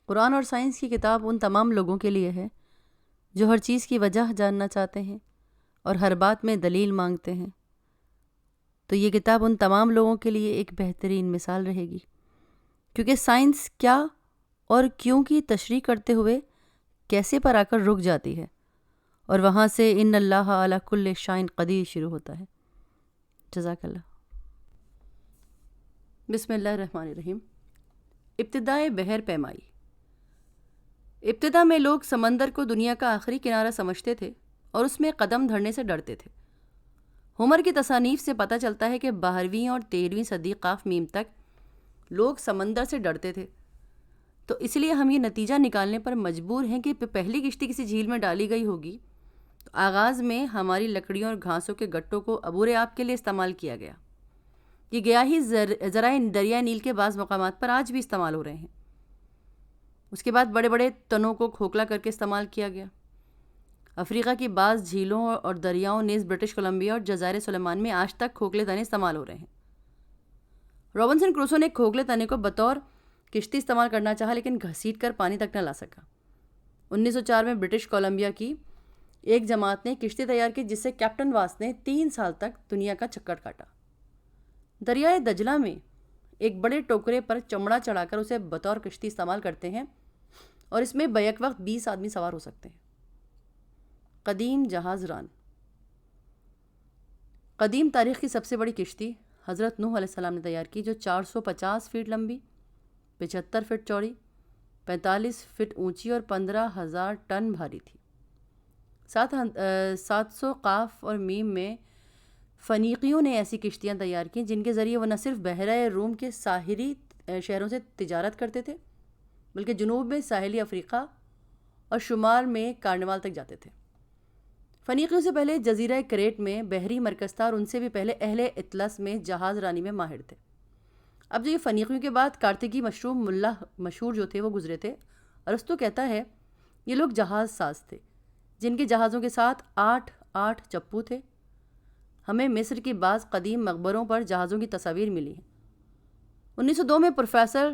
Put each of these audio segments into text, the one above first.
قرآن اور سائنس کی کتاب ان تمام لوگوں کے لیے ہے جو ہر چیز کی وجہ جاننا چاہتے ہیں اور ہر بات میں دلیل مانگتے ہیں۔ تو یہ کتاب ان تمام لوگوں کے لیے ایک بہترین مثال رہے گی، کیونکہ سائنس کیا اور کیوں کی تشریح کرتے ہوئے کیسے پر آ کر رک جاتی ہے، اور وہاں سے ان اللہ علی کل شیء قدیر شروع ہوتا ہے۔ جزاک اللہ۔ بسم اللہ الرحمن الرحیم۔ ابتدائے بحر پیمائی۔ ابتدا میں لوگ سمندر کو دنیا کا آخری کنارہ سمجھتے تھے اور اس میں قدم دھرنے سے ڈرتے تھے۔ ہومر کی تصانیف سے پتہ چلتا ہے کہ 12ویں اور 13ویں صدی قاف میم تک لوگ سمندر سے ڈرتے تھے، تو اس لیے ہم یہ نتیجہ نکالنے پر مجبور ہیں کہ پہلی کشتی کسی جھیل میں ڈالی گئی ہوگی تو آغاز میں ہماری لکڑیوں اور گھاسوں کے گٹوں کو عبور آب کے لیے استعمال کیا گیا۔ یہ گیاہی ذرائع دریائے نیل کے بعض مقامات پر آج بھی استعمال ہو رہے ہیں۔ اس کے بعد بڑے بڑے تنوں کو کھوکھلا کر کے استعمال کیا گیا۔ افریقہ کی بعض جھیلوں اور دریاؤں نیز برٹش کولمبیا اور جزائر سلیمان میں آج تک کھوکھلے تنے استعمال ہو رہے ہیں۔ رابنسن کروسو نے کھوکھلے تنے کو بطور کشتی استعمال کرنا چاہا لیکن گھسیٹ کر پانی تک نہ لا سکا۔ 1904 میں برٹش کولمبیا کی ایک جماعت نے کشتی تیار کی جس سے کیپٹن واس نے 3 سال تک دنیا کا چکر کاٹا۔ دریائے دجلہ میں ایک بڑے ٹوکرے پر چمڑا چڑھا کر اسے بطور کشتی استعمال کرتے ہیں اور اس میں بیک وقت 20 آدمی سوار ہو سکتے ہیں۔ قدیم جہاز ران۔ قدیم تاریخ کی سب سے بڑی کشتی حضرت نوح علیہ السلام نے تیار کی، جو 450 فٹ لمبی، 75 فٹ چوڑی، 45 فٹ اونچی اور 15,000 ٹن بھاری تھی۔ 700 قاف اور میم میں فنیقیوں نے ایسی کشتیاں تیار کیں جن کے ذریعے وہ نہ صرف بحیرہ روم کے ساحلی شہروں سے تجارت کرتے تھے بلکہ جنوب میں ساحلی افریقہ اور شمال میں کارنوال تک جاتے تھے۔ فنیقیوں سے پہلے جزیرہ کریٹ میں بحری مرکز تھا اور ان سے بھی پہلے اہل اطلس میں جہاز رانی میں ماہر تھے۔ اب جو یہ فنیقیوں کے بعد کارتگی مشروم ملا مشہور جو تھے وہ گزرے تھے، ارسطو کہتا ہے یہ لوگ جہاز ساز تھے جن کے جہازوں کے ساتھ 8 چپو تھے۔ ہمیں مصر کی بعض قدیم مقبروں پر جہازوں کی تصاویر ملی ہیں۔ 1902 میں پروفیسر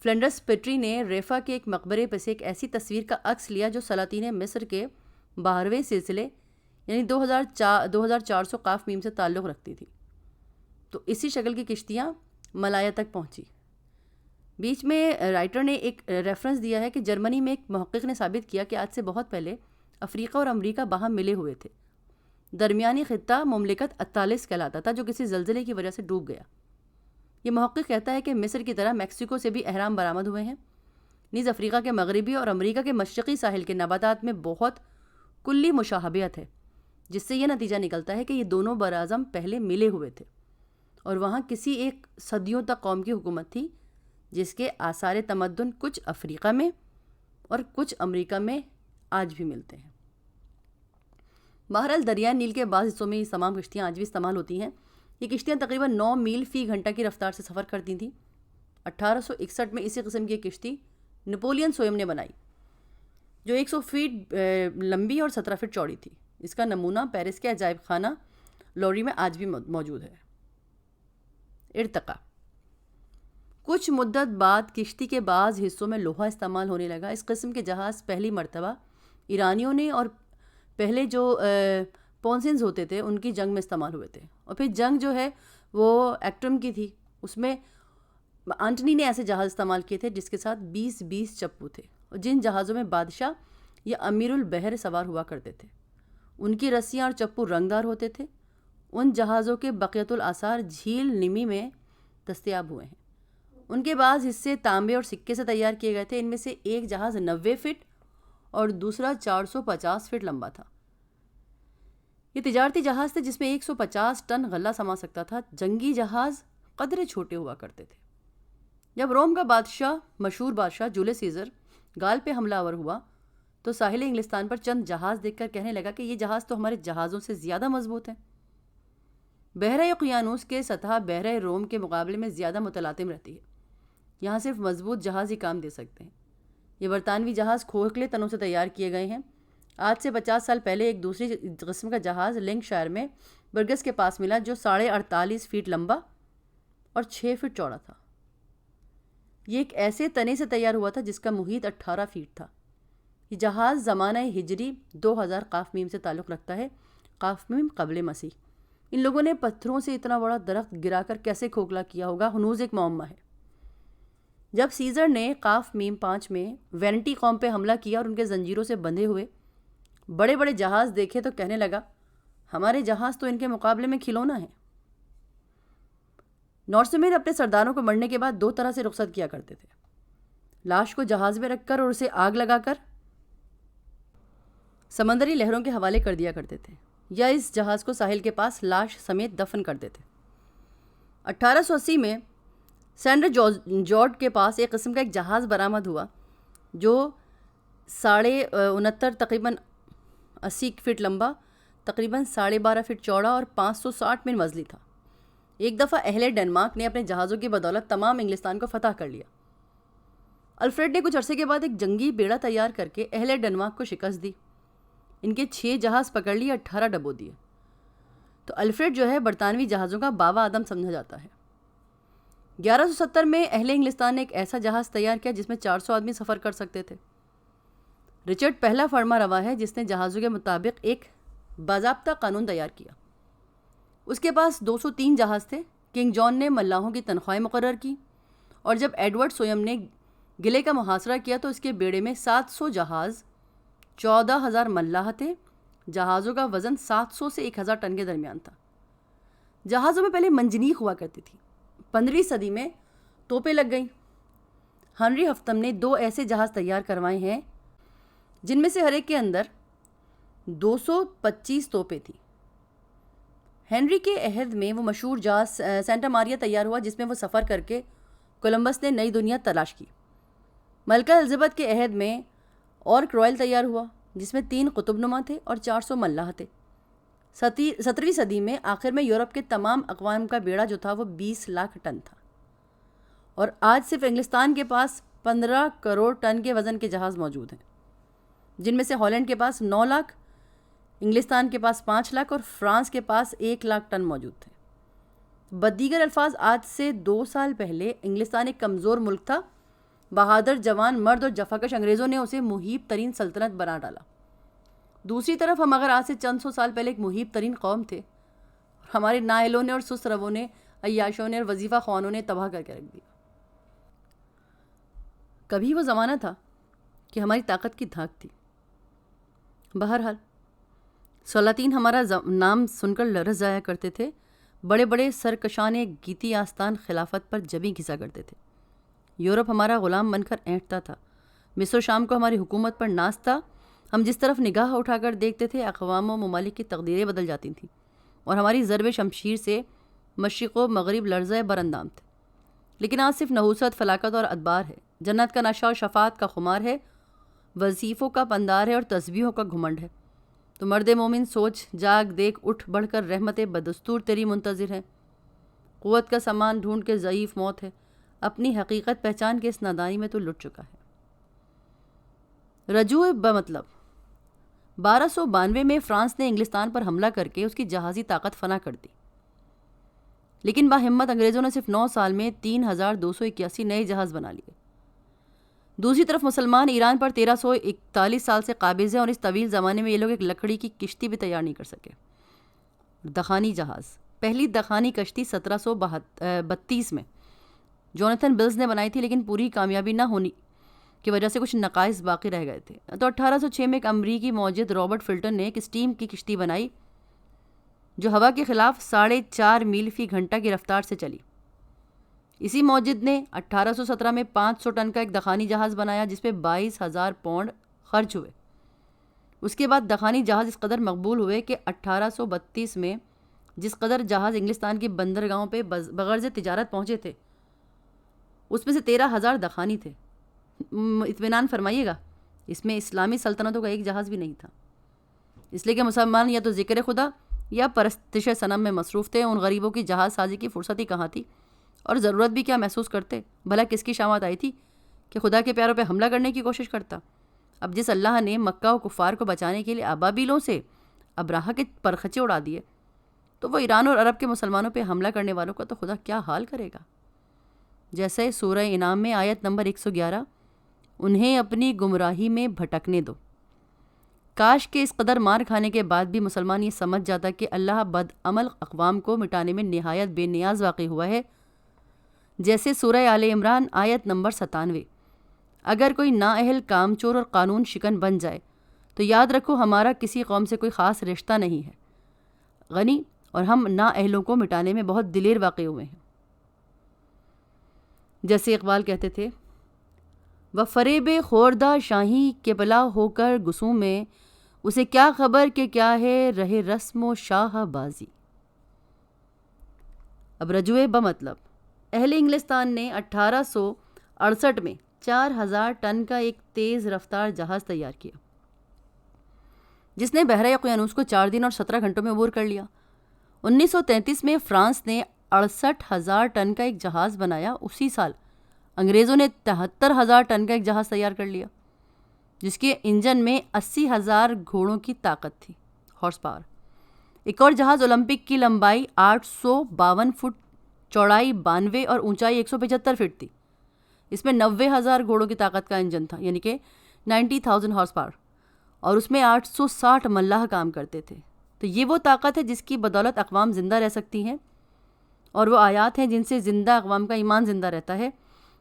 فلنڈرس پیٹری نے ریفا کے ایک مقبرے پر سے ایک ایسی تصویر کا عکس لیا جو سلاطین مصر کے 12ویں سلسلے یعنی 2400 قاف میم سے تعلق رکھتی تھی۔ تو اسی شکل کی کشتیاں ملایا تک پہنچی۔ بیچ میں رائٹر نے ایک ریفرنس دیا ہے کہ جرمنی میں ایک محقق نے ثابت کیا کہ آج سے بہت پہلے افریقہ اور امریکہ باہم ملے ہوئے تھے۔ درمیانی خطہ مملکت اطالس کہلاتا تھا جو کسی زلزلے کی وجہ سے ڈوب گیا۔ یہ محقق کہتا ہے کہ مصر کی طرح میکسیکو سے بھی اہرام برآمد ہوئے ہیں، نیز افریقہ کے مغربی اور امریکہ کے مشرقی ساحل کے نباتات میں بہت کلی مشابہت ہے، جس سے یہ نتیجہ نکلتا ہے کہ یہ دونوں براعظم پہلے ملے ہوئے تھے اور وہاں کسی ایک صدیوں تک قوم کی حکومت تھی جس کے آثار تمدن کچھ افریقہ میں اور کچھ امریکہ میں آج بھی ملتے ہیں۔ بہرحال دریائے نیل کے بعض حصوں میں یہ تمام کشتیاں آج بھی استعمال ہوتی ہیں۔ یہ کشتیاں تقریباً 9 میل فی گھنٹہ کی رفتار سے سفر کرتی تھیں۔ 1861 میں اسی قسم کی ایک کشتی نپولین سوئم نے بنائی جو 100 فٹ لمبی اور 17 فٹ چوڑی تھی۔ اس کا نمونہ پیرس کے عجائب خانہ لوری میں آج بھی موجود ہے۔ ارتقاء۔ کچھ مدت بعد کشتی کے بعض حصوں میں لوہا استعمال ہونے لگا۔ اس قسم کے جہاز پہلی مرتبہ ایرانیوں نے اور پہلے جو پونسنز ہوتے تھے ان کی جنگ میں استعمال ہوئے تھے، اور پھر جنگ جو ہے وہ ایکٹرم کی تھی، اس میں آنٹنی نے ایسے جہاز استعمال کیے تھے جس کے ساتھ 20 چپو تھے اور جن جہازوں میں بادشاہ یا امیر البحر سوار ہوا کرتے تھے۔ ان کی رسیاں اور چپو رنگدار ہوتے تھے۔ ان جہازوں کے بقیت الاثار جھیل نمی میں دستیاب ہوئے ہیں۔ ان کے بعض حصے تانبے اور سکے سے تیار کیے گئے تھے۔ ان میں سے ایک جہاز 90 فٹ اور دوسرا 450 فٹ لمبا تھا۔ یہ تجارتی جہاز تھے جس میں 150 ٹن غلہ سما سکتا تھا۔ جنگی جہاز قدرے چھوٹے ہوا کرتے تھے۔ جب روم کا مشہور بادشاہ جولیس سیزر گال پہ حملہ آور ہوا تو ساحل انگلستان پر چند جہاز دیکھ کر کہنے لگا کہ یہ جہاز تو ہمارے جہازوں سے زیادہ مضبوط ہیں۔ بحیرہ اقیانوس کے سطح بحیرہ روم کے مقابلے میں زیادہ متلاطم رہتی ہے۔ یہاں صرف مضبوط جہاز ہی کام دے سکتے ہیں۔ یہ برطانوی جہاز کھوکھلے تنوں سے تیار کیے گئے ہیں۔ آج سے 50 سال پہلے ایک دوسری قسم کا جہاز لنک شائر میں برگس کے پاس ملا جو 48.5 فٹ لمبا اور 6 فٹ چوڑا تھا۔ یہ ایک ایسے تنے سے تیار ہوا تھا جس کا محیط 18 فیٹ تھا۔ یہ جہاز زمانہ ہجری 2000 قاف میم سے تعلق رکھتا ہے، قاف میم قبل مسیح۔ ان لوگوں نے پتھروں سے اتنا بڑا درخت گرا کر کیسے کھوکھلا کیا ہوگا، ہنوز ایک معمہ ہے۔ جب سیزر نے قاف میم 5 میں وینٹی قوم پہ حملہ کیا اور ان کے زنجیروں سے بندھے ہوئے بڑے بڑے جہاز دیکھے تو کہنے لگا، ہمارے جہاز تو ان کے مقابلے میں کھلونا ہے۔ نورسمیر اپنے سرداروں کو مرنے کے بعد 2 طرح سے رخصت کیا کرتے تھے: لاش کو جہاز میں رکھ کر اور اسے آگ لگا کر سمندری لہروں کے حوالے کر دیا کرتے تھے، یا اس جہاز کو ساحل کے پاس لاش سمیت دفن کر دیتے۔ 1880 میں سینڈر جارج کے پاس ایک قسم کا ایک جہاز برآمد ہوا جو 69.5 تقریباً 80 فٹ لمبا، تقریباً 12.5 فٹ چوڑا اور 560 میل منزلی تھا۔ ایک دفعہ اہل ڈنمارک نے اپنے جہازوں کی بدولت تمام انگلستان کو فتح کر لیا۔ الفریڈ نے کچھ عرصے کے بعد ایک جنگی بیڑا تیار کر کے اہل ڈنمارک کو شکست دی۔ ان کے 6 جہاز پکڑ لیے، 18 ڈبو دیے۔ تو الفریڈ جو ہے برطانوی جہازوں کا بابا آدم سمجھا جاتا ہے۔ 1170 میں اہل انگلستان نے ایک ایسا جہاز تیار کیا جس میں 400 آدمی سفر کر سکتے تھے۔ رچرڈ پہلا فرما روا ہے جس نے جہازوں کے مطابق ایک باضابطہ قانون تیار کیا۔ اس کے پاس 203 جہاز تھے۔ کنگ جان نے ملاحوں کی تنخواہیں مقرر کی، اور جب ایڈورڈ سویم نے گلے کا محاصرہ کیا تو اس کے بیڑے میں 700 جہاز، 14,000 ملاح تھے۔ جہازوں کا وزن 700 سے 1,000 ٹن کے درمیان تھا۔ جہازوں میں پہلے منجنیق ہوا کرتی تھی۔ 15ویں صدی میں توپیں لگ گئیں۔ ہنری ہفتم نے 2 ایسے جہاز تیار کروائے ہیں جن میں سے ہر ایک کے اندر 225 توپیں تھیں۔ ہنری کے عہد میں وہ مشہور جہاز سینٹا ماریا تیار ہوا جس میں وہ سفر کر کے کولمبس نے نئی دنیا تلاش کی۔ ملکہ الزبتھ کے عہد میں اورک رائل تیار ہوا جس میں 3 قطب نما تھے اور 400 ملاح تھے۔ 17ویں صدی میں آخر میں یورپ کے تمام اقوام کا بیڑا جو تھا وہ 20 لاکھ ٹن تھا، اور آج صرف انگلستان کے پاس 15 کروڑ ٹن کے وزن کے جہاز موجود ہیں، جن میں سے ہالینڈ کے پاس 9 لاکھ، انگلستان کے پاس 5 لاکھ اور فرانس کے پاس 1 لاکھ ٹن موجود تھے۔ بدیگر الفاظ آج سے 2 سال پہلے انگلستان ایک کمزور ملک تھا۔ بہادر جوان مرد اور جفاکش انگریزوں نے اسے مہیب ترین سلطنت بنا ڈالا۔ دوسری طرف ہم اگر آج سے چند 100 سال پہلے ایک مہیب ترین قوم تھے، ہمارے نائلوں نے اور سست رووں نے، عیاشوں نے اور وظیفہ خوانوں نے تباہ کر کے رکھ دیا۔ کبھی وہ زمانہ تھا کہ ہماری طاقت کی دھاک تھی۔ بہرحال سلاطین ہمارا نام سن کر لرز جایا کرتے تھے۔ بڑے بڑے سرکشان گیتی آستان خلافت پر جبیں گھسا کرتے تھے۔ یورپ ہمارا غلام بن کر اینٹتا تھا۔ مصر و شام کو ہماری حکومت پر ناز تھا۔ ہم جس طرف نگاہ اٹھا کر دیکھتے تھے اقوام و ممالک کی تقدیریں بدل جاتی تھیں، اور ہماری ضرب شمشیر سے مشرق و مغرب لرزۂ براندام تھے۔ لیکن آج صرف نحوست، فلاکت اور ادبار ہے، جنت کا نشہ اور شفاعت کا خمار ہے، وظیفوں کا پندار ہے اور تسبیحوں کا گھمنڈ ہے۔ تو مرد مومن سوچ، جاگ، دیکھ، اٹھ بڑھ کر رحمت بدستور تیری منتظر ہے۔ قوت کا سامان ڈھونڈ کے ضعیف موت ہے، اپنی حقیقت پہچان کے اس نادانی میں تو لٹ چکا ہے۔ رجوع بمطلب 1292 میں فرانس نے انگلستان پر حملہ کر کے اس کی جہازی طاقت فنا کر دی، لیکن باہمت انگریزوں نے صرف 9 سال میں 3281 نئے جہاز بنا لیے۔ دوسری طرف مسلمان ایران پر 1341 سال سے قابض ہیں، اور اس طویل زمانے میں یہ لوگ ایک لکڑی کی کشتی بھی تیار نہیں کر سکے۔ دخانی جہاز، پہلی دخانی کشتی 1732 میں جوناتھن بلز نے بنائی تھی، لیکن پوری کامیابی نہ ہونے کی وجہ سے کچھ نقائص باقی رہ گئے تھے۔ تو 1806 میں ایک امریکی موجد رابرٹ فلٹن نے ایک اسٹیم کی کشتی بنائی جو ہوا کے خلاف 4.5 میل فی گھنٹہ کی رفتار سے چلی۔ اسی موجد نے 1817 میں 500 ٹن کا ایک دخانی جہاز بنایا جس پہ 22,000 پاؤنڈ خرچ ہوئے۔ اس کے بعد دخانی جہاز اس قدر مقبول ہوئے کہ 1832 میں جس قدر جہاز انگلستان کی بندرگاہوں پہ بغرض تجارت پہنچے تھے اس میں سے 13,000 دخانی تھے۔ اطمینان فرمائیے گا، اس میں اسلامی سلطنتوں کا ایک جہاز بھی نہیں تھا، اس لیے کہ مسلمان یا تو ذکر خدا یا پرستش صنم میں مصروف تھے۔ ان غریبوں کی جہاز سازی کی فرصت ہی کہاں تھی، اور ضرورت بھی کیا محسوس کرتے؟ بھلا کس کی شامت آئی تھی کہ خدا کے پیاروں پہ حملہ کرنے کی کوشش کرتا؟ اب جس اللہ نے مکہ و کفار کو بچانے کے لیے ابابیلوں سے ابراہا کے پرخچے اڑا دیے، تو وہ ایران اور عرب کے مسلمانوں پہ حملہ کرنے والوں کا تو خدا کیا حال کرے گا؟ جیسے سورہ انعام میں آیت نمبر 111، انہیں اپنی گمراہی میں بھٹکنے دو۔ کاش کہ اس قدر مار کھانے کے بعد بھی مسلمان یہ سمجھ جاتا کہ اللہ بد عمل اقوام کو مٹانے میں نہایت بے نیاز واقع ہوا ہے، جیسے سورہ آل عمران آیت نمبر 97۔ اگر کوئی نااہل کام چور اور قانون شکن بن جائے تو یاد رکھو ہمارا کسی قوم سے کوئی خاص رشتہ نہیں ہے، غنی اور ہم نااہلوں کو مٹانے میں بہت دلیر واقع ہوئے ہیں۔ جیسے اقبال کہتے تھے، و فریب خوردہ شاہی کے بلا ہو کر گسوں میں، اسے کیا خبر کہ کیا ہے رہے رسم و شاہ بازی۔ اب رجوع بمطلب، اہل انگلستان نے 1868 میں 4000 ٹن کا ایک تیز رفتار جہاز تیار کیا، جس نے بحرہ اقیانوس کو 4 دن اور 17 گھنٹوں میں عبور کر لیا۔ 1933 میں فرانس نے 68,000 ٹن کا ایک جہاز بنایا۔ اسی سال انگریزوں نے 73,000 ٹن کا ایک جہاز تیار کر لیا، جس کے انجن میں 80,000 گھوڑوں کی طاقت تھی، ہارس پاور۔ ایک اور جہاز اولمپک کی لمبائی 852 فٹ، چوڑائی 92 اور اونچائی 175 فٹ تھی۔ اس میں 90,000 گھوڑوں کی طاقت کا انجن تھا، یعنی کہ 90,000 ہارس پاور، اور اس میں 860 ملاح کام کرتے تھے۔ تو یہ وہ طاقت ہے جس کی بدولت اقوام زندہ رہ سکتی ہیں، اور وہ آیات ہیں جن سے زندہ اقوام کا ایمان زندہ رہتا ہے،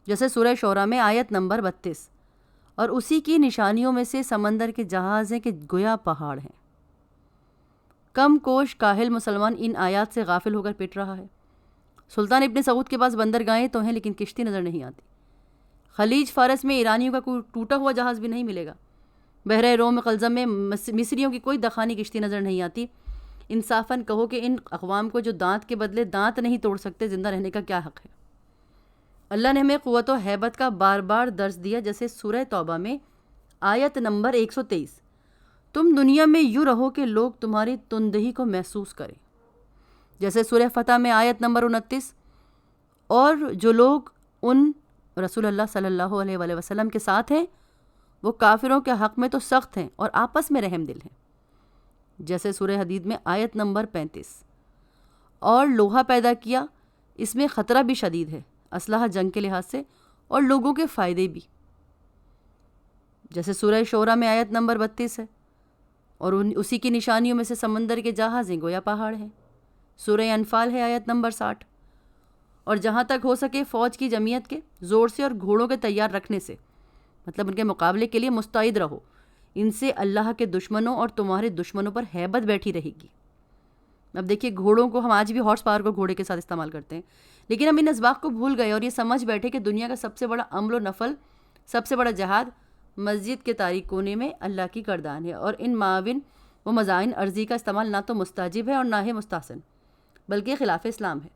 جیسے سورہ شعراء میں آیت نمبر 32۔ اور اسی کی نشانیوں میں سے سمندر کے جہاز ہیں کہ گویا پہاڑ ہیں۔ کم کوش کاہل مسلمان ان آیات سے غافل ہو کر پٹ رہا ہے۔ سلطان ابن سعود کے پاس بندرگاہیں تو ہیں لیکن کشتی نظر نہیں آتی۔ خلیج فارس میں ایرانیوں کا کوئی ٹوٹا ہوا جہاز بھی نہیں ملے گا۔ بحرہ روم قلزم میں مصریوں کی کوئی دخانی کشتی نظر نہیں آتی۔ انصافاً کہو کہ ان اقوام کو جو دانت کے بدلے دانت نہیں توڑ سکتے، زندہ رہنے کا کیا حق ہے؟ اللہ نے ہمیں قوت و ہیبت کا بار بار درس دیا، جیسے سورہ توبہ میں آیت نمبر 123، تم دنیا میں یوں رہو کہ لوگ تمہاری تندہی کو محسوس کریں، جیسے سورہ فتح میں آیت نمبر 29، اور جو لوگ ان رسول اللہ صلی اللہ علیہ وآلہ وسلم کے ساتھ ہیں وہ کافروں کے حق میں تو سخت ہیں اور آپس میں رحم دل ہیں، جیسے سورہ حدید میں آیت نمبر 35۔ اور لوہا پیدا کیا، اس میں خطرہ بھی شدید ہے، اسلحہ جنگ کے لحاظ سے اور لوگوں کے فائدے بھی، جیسے سورہ شعراء میں آیت نمبر 32 ہے۔ اور اسی کی نشانیوں میں سے سمندر کے جہاز ہیں گویا پہاڑ ہیں، سورہ انفال ہے آیت نمبر 60۔ اور جہاں تک ہو سکے فوج کی جمعیت کے زور سے اور گھوڑوں کے تیار رکھنے سے، مطلب ان کے مقابلے کے لیے مستعد رہو، ان سے اللہ کے دشمنوں اور تمہارے دشمنوں پر ہیبت بیٹھی رہے گی۔ اب دیکھیے، گھوڑوں کو ہم آج بھی ہارس پاور کو گھوڑے کے ساتھ استعمال کرتے ہیں، لیکن ہم ان اسباق کو بھول گئے اور یہ سمجھ بیٹھے کہ دنیا کا سب سے بڑا عمل و نفل، سب سے بڑا جہاد مسجد کے تاریک کونے میں اللہ کی گردان ہے، اور ان معاون و مزائن عرضی کا استعمال نہ تو مستاجب ہے اور نہ ہے مستحسن، بلکہ خلاف اسلام ہے،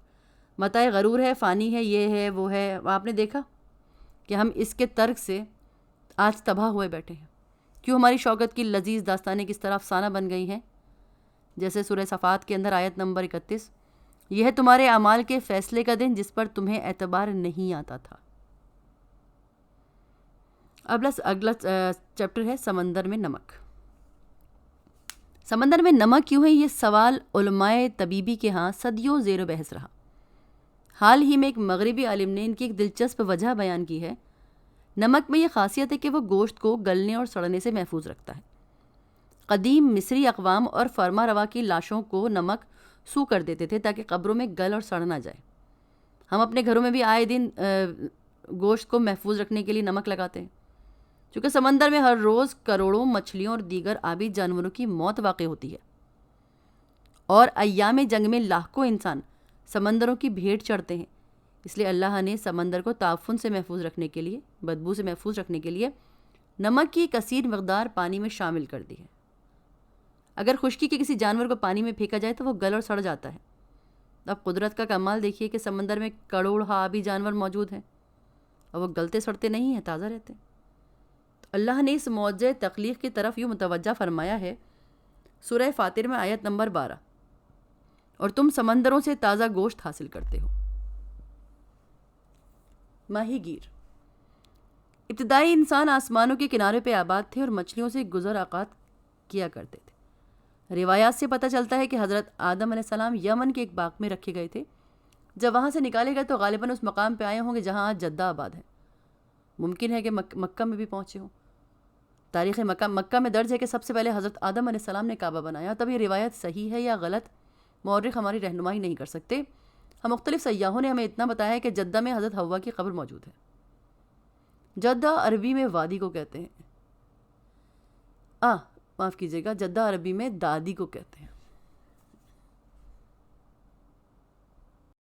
متاع غرور ہے، فانی ہے، یہ ہے وہ ہے۔ آپ نے دیکھا کہ ہم اس کے ترک سے آج تباہ ہوئے بیٹھے ہیں۔ کیوں ہماری شوکت کی لذیذ داستانیں کس طرح افسانہ بن گئی ہیں، جیسے سورہ صفات کے اندر آیت نمبر 31، یہ ہے تمہارے اعمال کے فیصلے کا دن جس پر تمہیں اعتبار نہیں آتا تھا۔ اگلا چیپٹر ہے سمندر میں نمک۔ سمندر میں نمک کیوں ہے، یہ سوال علماء طبیبی کے ہاں صدیوں زیر و بحث رہا۔ حال ہی میں ایک مغربی عالم نے ان کی ایک دلچسپ وجہ بیان کی ہے۔ نمک میں یہ خاصیت ہے کہ وہ گوشت کو گلنے اور سڑنے سے محفوظ رکھتا ہے۔ قدیم مصری اقوام اور فرما روا کی لاشوں کو نمک سو کر دیتے تھے تاکہ قبروں میں گل اور سڑ نہ جائے۔ ہم اپنے گھروں میں بھی آئے دن گوشت کو محفوظ رکھنے کے لیے نمک لگاتے ہیں، چونکہ سمندر میں ہر روز کروڑوں مچھلیوں اور دیگر آبی جانوروں کی موت واقع ہوتی ہے، اور ایام جنگ میں لاکھوں انسان سمندروں کی بھیٹ چڑھتے ہیں۔ اس لیے اللہ نے سمندر کو تعفن سے محفوظ رکھنے کے لیے، بدبو سے محفوظ رکھنے کے لیے نمک کی کثیر مقدار پانی میں شامل کر دی ہے۔ اگر خشکی کے کسی جانور کو پانی میں پھینکا جائے تو وہ گل اور سڑ جاتا ہے۔ اب قدرت کا کمال دیکھیے کہ سمندر میں کروڑ آبی جانور موجود ہیں اور وہ گلتے سڑتے نہیں ہیں، تازہ رہتے ہیں۔ تو اللہ نے اس معجزہ تخلیق کی طرف یوں متوجہ فرمایا ہے سورہ فاطر میں آیت نمبر 12، اور تم سمندروں سے تازہ گوشت حاصل کرتے ہو۔ ماہی گیر۔ ابتدائی انسان آسمانوں کے کنارے پہ آباد تھے اور مچھلیوں سے گزر اوقات کیا کرتے تھے۔ روایات سے پتہ چلتا ہے کہ حضرت آدم علیہ السلام یمن کے ایک باغ میں رکھے گئے تھے، جب وہاں سے نکالے گئے تو غالباً اس مقام پہ آئے ہوں گے جہاں آج جدہ آباد ہے. ممکن ہے کہ مکہ میں بھی پہنچے ہوں. تاریخ مکہ میں درج ہے کہ سب سے پہلے حضرت آدم علیہ السلام نے کعبہ بنایا. تب یہ روایت صحیح ہے یا غلط مورخ ہماری رہنمائی نہیں کر سکتے. ہم مختلف سیاحوں نے ہمیں اتنا بتایا ہے کہ جدہ میں حضرت حوا کی قبر موجود ہے. جدہ عربی میں وادی کو کہتے ہیں. معاف کیجیے گا، جدہ عربی میں دادی کو کہتے ہیں.